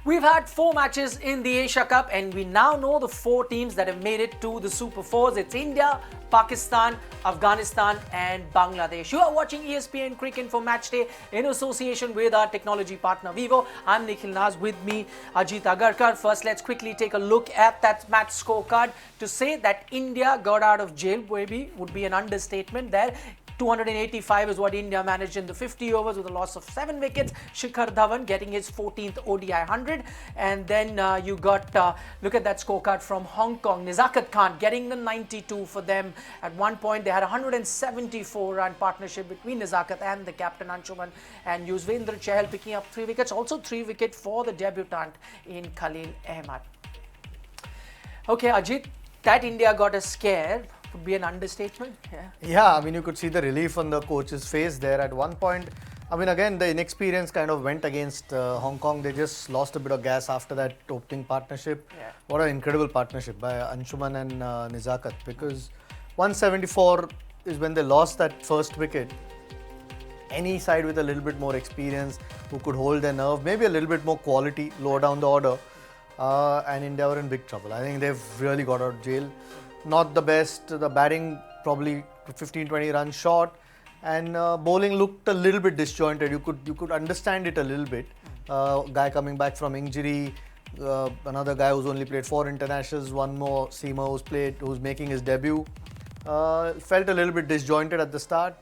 We've had 4 matches in the Asia Cup and we now know the 4 teams that have made it to the Super Fours. It's India, Pakistan, Afghanistan and Bangladesh. You are watching ESPN Cricket for Matchday in association with our technology partner Vivo. I'm Nikhil Naz, with me Ajit Agarkar. First, let's quickly take a look at that match scorecard. To say that India got out of jail maybe would be an understatement there. 285 is what India managed in the 50 overs with a loss of 7 wickets. Shikhar Dhawan getting his 14th ODI 100. And then you got, look at that scorecard from Hong Kong. Nizakat Khan getting the 92 for them. At one point, they had a 174-run partnership between Nizakat and the captain Anshuman. And Yuzvendra Chahal picking up 3 wickets. Also 3 wickets for the debutant in Khalil Ahmed. Okay, Ajit, that India got a scare would be an understatement. Yeah, I mean, you could see the relief on the coach's face there at one point. I mean, again, the inexperience kind of went against Hong Kong. They just lost a bit of gas after that opening partnership. Yeah. What an incredible partnership by Anshuman and Nizakat, because 174 is when they lost that first wicket. Any side with a little bit more experience who could hold their nerve, maybe a little bit more quality lower down the order, and India were in big trouble. I think they've really got out of jail. Not the best, the batting probably 15-20 runs short, and bowling looked a little bit disjointed. You could understand it a little bit. Guy coming back from injury, another guy who's only played 4 internationals, one more seamer who's making his debut. Felt a little bit disjointed at the start.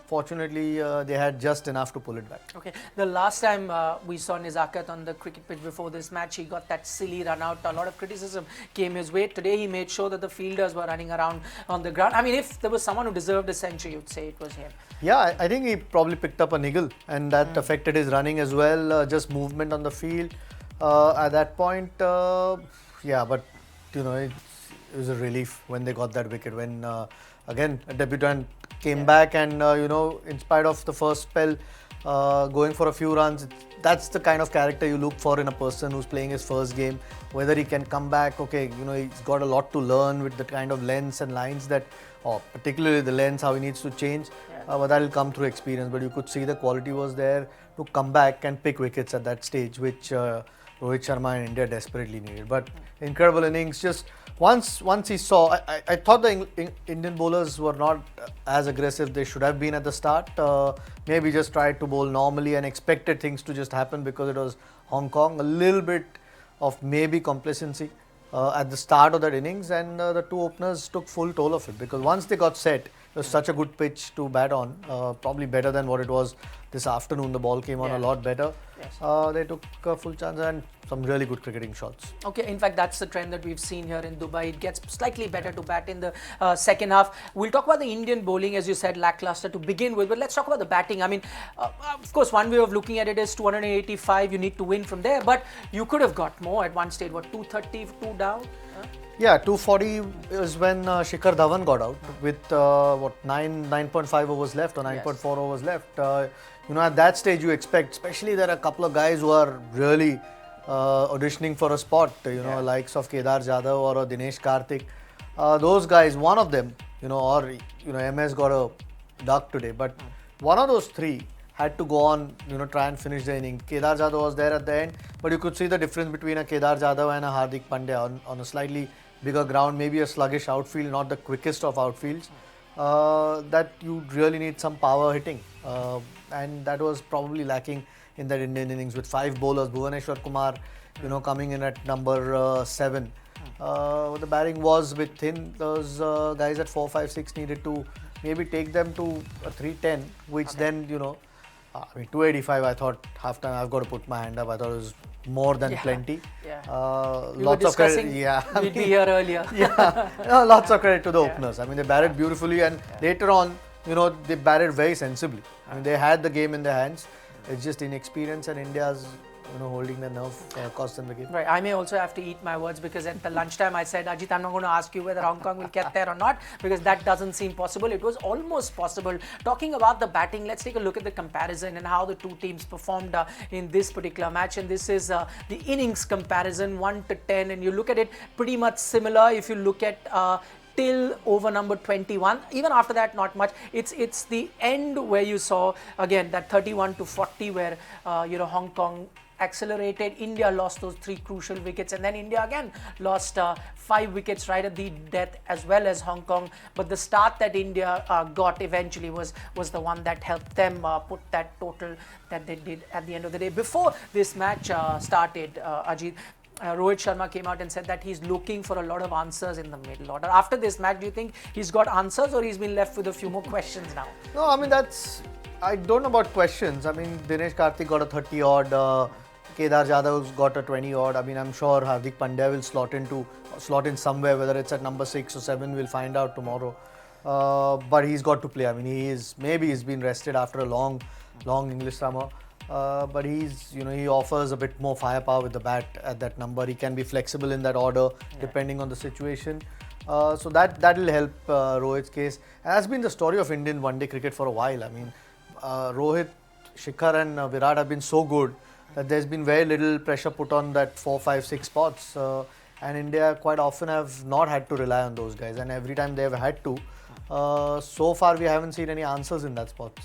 Fortunately, they had just enough to pull it back. Okay, the last time we saw Nizakat on the cricket pitch before this match, he got that silly run out. A lot of criticism came his way. Today, he made sure that the fielders were running around on the ground. I mean, if there was someone who deserved a century, you'd say it was him. Yeah, I think he probably picked up a niggle, and that affected his running as well. Just movement on the field at that point. Yeah, but you know, it was a relief when they got that wicket. When again a debutant came back, and you know, in spite of the first spell going for a few runs, that's the kind of character you look for in a person who's playing his first game. Whether he can come back, okay, you know, he's got a lot to learn with the kind of lengths and lines that, or particularly the lens, how he needs to change. But that will come through experience. But you could see the quality was there to come back and pick wickets at that stage, which Rohit Sharma and India desperately needed. But incredible innings. Just once he saw, I thought the Indian bowlers were not as aggressive they should have been at the start. Maybe just tried to bowl normally and expected things to just happen because it was Hong Kong. A little bit of maybe complacency at the start of that innings, and the 2 openers took full toll of it, because once they got set, it was such a good pitch to bat on, probably better than what it was this afternoon. The ball came on a lot better. Yes. They took a full chance and some really good cricketing shots. Okay, in fact, that's the trend that we've seen here in Dubai. It gets slightly better to bat in the second half. We'll talk about the Indian bowling, as you said, lackluster to begin with, but let's talk about the batting. I mean, of course, one way of looking at it is 285, you need to win from there, but you could have got more at one stage. What, 230, 2 down? Yeah, 240 is when Shikhar Dhawan got out with 9.5 overs left or 9.4 overs left. You know, at that stage you expect, especially there are a couple of guys who are really auditioning for a spot, you know, likes of Kedar Jadhav or Dinesh Karthik. Those guys, one of them, you know, or, you know, MS got a duck today, but one of those 3 had to go on, you know, try and finish the inning. Kedar Jadhav was there at the end, but you could see the difference between a Kedar Jadhav and a Hardik Pandya on a slightly bigger ground, maybe a sluggish outfield, not the quickest of outfields. That you really need some power hitting, and that was probably lacking in that Indian innings with 5 bowlers. Bhuvaneshwar Kumar, you know, coming in at number 7. The batting was a bit thin. Those guys at 4, 5, 6 needed to maybe take them to a 310, which then, you know, I mean, 285, I thought half time I've got to put my hand up. I thought it was more than plenty. Lots of credit. We'd be here earlier. Lots of credit to the openers. I mean, they batted beautifully, and later on, you know, they batted very sensibly. I mean, they had the game in their hands. It's just inexperience, and India's, you know, holding the nerve cost them the game. Right. I may also have to eat my words, because at the lunchtime I said, Ajit, I'm not going to ask you whether Hong Kong will get there or not, because that doesn't seem possible. It was almost possible. Talking about the batting, let's take a look at the comparison and how the 2 teams performed in this particular match. And this is the innings comparison, 1 to 10. And you look at it pretty much similar. If you look at till over number 21. Even after that, not much. It's the end where you saw again that 31 to 40 where Hong Kong accelerated. India lost those 3 crucial wickets, and then India again lost 5 wickets right at the death, as well as Hong Kong. But the start that India got eventually was the one that helped them put that total that they did at the end of the day. Before this match started, Ajit, Rohit Sharma came out and said that he's looking for a lot of answers in the middle order. After this match, do you think he's got answers, or he's been left with a few more questions now? No, I mean, I don't know about questions. I mean, Dinesh Karthik got a 30 odd, Kedar Jadhav's got a 20 odd. I mean, I'm sure Hardik Pandya will slot in somewhere, whether it's at number 6 or 7, we'll find out tomorrow. But he's got to play. I mean, maybe he's been rested after a long English summer. But he offers a bit more firepower with the bat at that number. He can be flexible in that order depending on the situation. So that will help Rohit's case. And that's been the story of Indian one-day cricket for a while. I mean, Rohit, Shikhar and Virat have been so good that there's been very little pressure put on that 4, 5, 6 spots. And India quite often have not had to rely on those guys. And every time they've had to, so far we haven't seen any answers in that spot.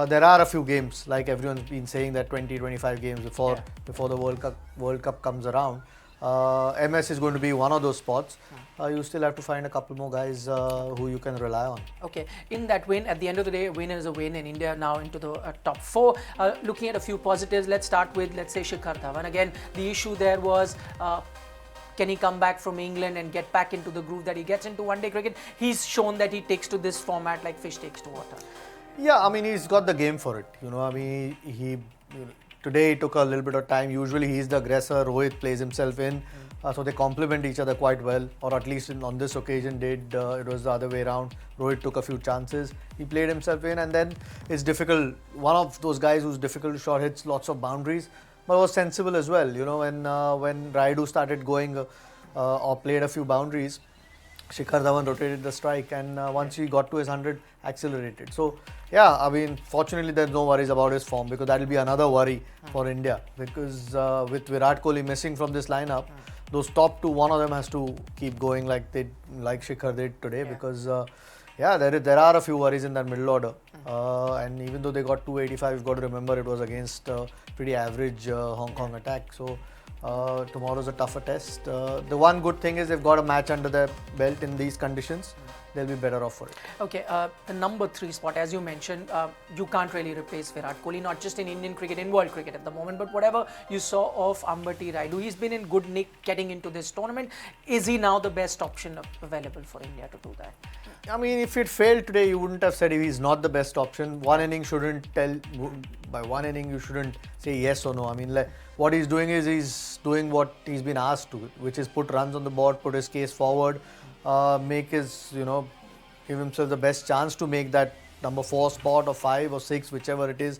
There are a few games, like everyone's been saying, that 20-25 games before the World Cup comes around. MS is going to be one of those spots. You still have to find a couple more guys who you can rely on. Okay, in that win, at the end of the day, a win is a win, and India now into the top 4. Looking at a few positives, let's start with, let's say, Shikhar Dhawan. Again, the issue there was, can he come back from England and get back into the groove that he gets into one-day cricket? He's shown that he takes to this format like fish takes to water. Yeah, I mean, he's got the game for it. I mean, today it took a little bit of time. Usually he's the aggressor, Rohit plays himself in. So they complement each other quite well, or at least on this occasion it was the other way around. Rohit took a few chances, he played himself in, and then it's difficult. One of those guys who's difficult to shot, hits lots of boundaries, but was sensible as well. When Raidu started going or played a few boundaries, Shikhar Dhawan rotated the strike, and once he got to his 100, accelerated. So yeah, I mean, fortunately there's no worries about his form, because that will be another worry for India, because with Virat Kohli missing from this lineup, those top 2, one of them has to keep going like Shikhar did today, because there are a few worries in that middle order. And even though they got 285, you've got to remember it was against pretty average Hong Kong attack. So tomorrow's a tougher test. The one good thing is they've got a match under their belt in these conditions. They'll be better off for it. Okay, the number 3 spot, as you mentioned, you can't really replace Virat Kohli, not just in Indian cricket, in world cricket at the moment, but whatever you saw of Ambati Raidu, he's been in good nick getting into this tournament. Is he now the best option available for India to do that? I mean, if it failed today, you wouldn't have said he's not the best option. One inning by one inning you shouldn't say yes or no. I mean, what he's doing is he's doing what he's been asked to, which is put runs on the board, put his case forward, make his, give himself the best chance to make that number 4 spot or 5 or 6, whichever it is,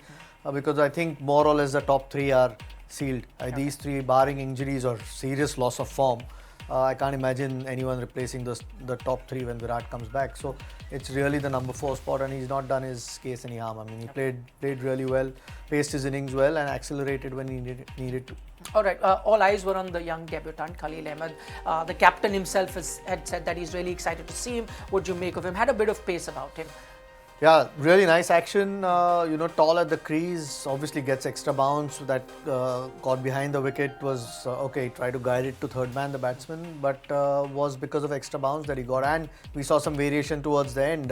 because I think more or less the top 3 are sealed. These 3, barring injuries or serious loss of form, I can't imagine anyone replacing the top 3 when Virat comes back. So it's really the number 4 spot, and he's not done his case any harm. I mean, he played really well, paced his innings well, and accelerated when he needed to. All right, all eyes were on the young debutant Khalil Ahmed. The captain himself had said that he's really excited to see him. What do you make of him? Had a bit of pace about him. Yeah, really nice action. Tall at the crease, obviously gets extra bounce. That got behind the wicket was okay. Tried to guide it to third man, the batsman, but was because of extra bounce that he got. And we saw some variation towards the end.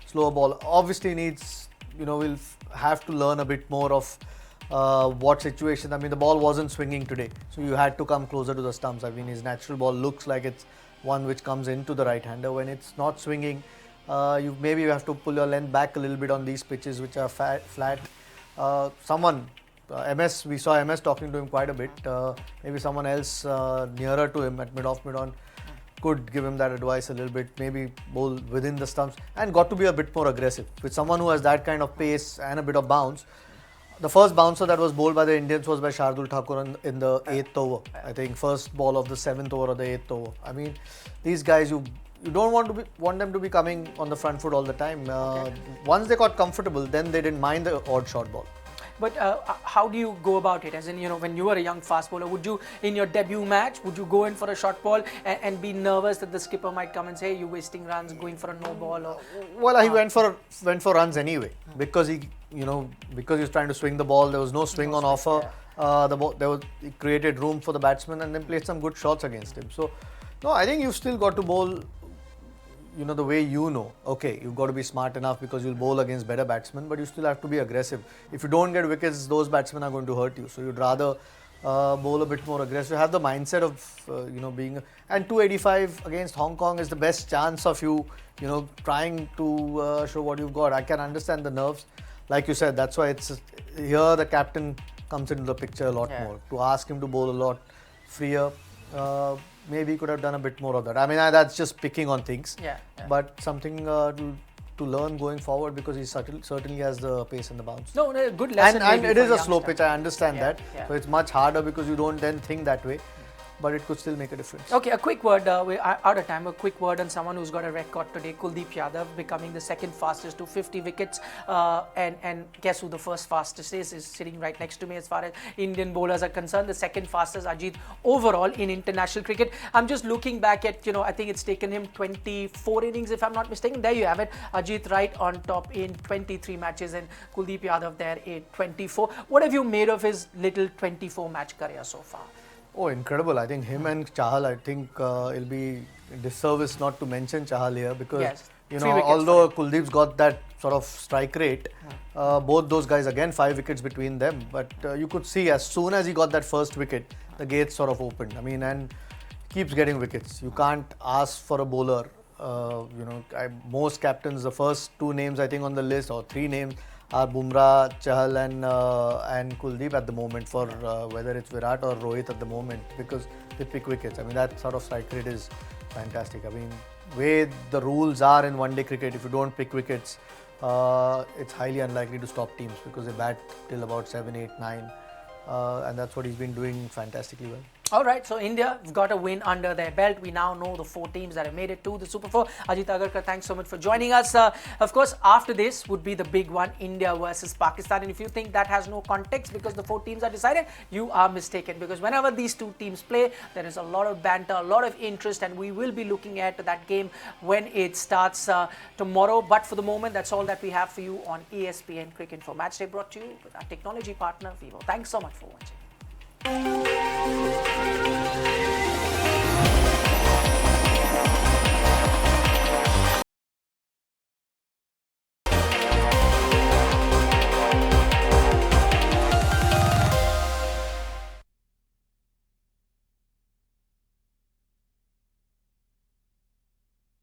Slower ball. Obviously needs, we'll have to learn a bit more of what situation. I mean, the ball wasn't swinging today, so you had to come closer to the stumps. I mean, his natural ball looks like it's one which comes into the right-hander. When it's not swinging, you have to pull your length back a little bit on these pitches which are flat. We saw MS talking to him quite a bit. Maybe someone else nearer to him at mid-off, mid-on could give him that advice a little bit, maybe bowl within the stumps, and got to be a bit more aggressive. With someone who has that kind of pace and a bit of bounce, the first bouncer that was bowled by the Indians was by Shardul Thakur in the 8th over. I think first ball of the 7th over or the 8th over. I mean, these guys, you don't want them to be coming on the front foot all the time. Once they got comfortable, then they didn't mind the odd short ball. But how do you go about it? As in, when you were a young fast bowler, would you, in your debut match, would you go in for a short ball and be nervous that the skipper might come and say, "Hey, you're wasting runs, going for a no ball"? Or well, he went for runs anyway, because he was trying to swing the ball. There was no swing on offer, He created room for the batsman and then played some good shots against him. So, no, I think you've still got to bowl, the way okay, you've got to be smart enough because you'll bowl against better batsmen, but you still have to be aggressive. If you don't get wickets, those batsmen are going to hurt you. So you'd rather bowl a bit more aggressive, have the mindset of, being. And 285 against Hong Kong is the best chance of you, trying to show what you've got. I can understand the nerves. Like you said, that's why it's here the captain comes into the picture a lot more. To ask him to bowl a lot freer. Maybe he could have done a bit more of that. I mean, that's just picking on things. But something to learn going forward because he certainly has the pace and the bounce. No, good lesson. And it is a slow pitch, I understand that. So it's much harder because you don't then think that way. But it could still make a difference. Okay, a quick word, we're out of time, a quick word on someone who's got a record today, Kuldeep Yadav, becoming the second fastest to 50 wickets. And guess who the first fastest is sitting right next to me as far as Indian bowlers are concerned. The second fastest, Ajit, overall in international cricket. I'm just looking back at, I think it's taken him 24 innings if I'm not mistaken. There you have it. Ajit right on top in 23 matches and Kuldeep Yadav there in 24. What have you made of his little 24 match career so far? Oh, incredible. I think him and Chahal, I think it'll be a disservice not to mention Chahal here because, although Kuldeep's got that sort of strike rate, both those guys, again, 5 wickets between them. But you could see as soon as he got that first wicket, the gates sort of opened. I mean, and keeps getting wickets. You can't ask for a bowler. Most captains, the first 2 names, I think, on the list, or 3 names, are Bumrah, Chahal and Kuldeep at the moment for whether it's Virat or Rohit at the moment because they pick wickets. I mean, that sort of strike rate is fantastic. I mean, way the rules are in one-day cricket, if you don't pick wickets, it's highly unlikely to stop teams because they bat till about 7, 8, 9 and that's what he's been doing fantastically well. Alright, so India have got a win under their belt. We now know the 4 teams that have made it to the Super 4. Ajit Agarkar, thanks so much for joining us. Of course, after this would be the big one, India versus Pakistan. And if you think that has no context because the 4 teams are decided, you are mistaken. Because whenever these 2 teams play, there is a lot of banter, a lot of interest, and we will be looking at that game when it starts tomorrow. But for the moment, that's all that we have for you on ESPN Cricket for Matchday, brought to you with our technology partner, Vivo. Thanks so much for watching.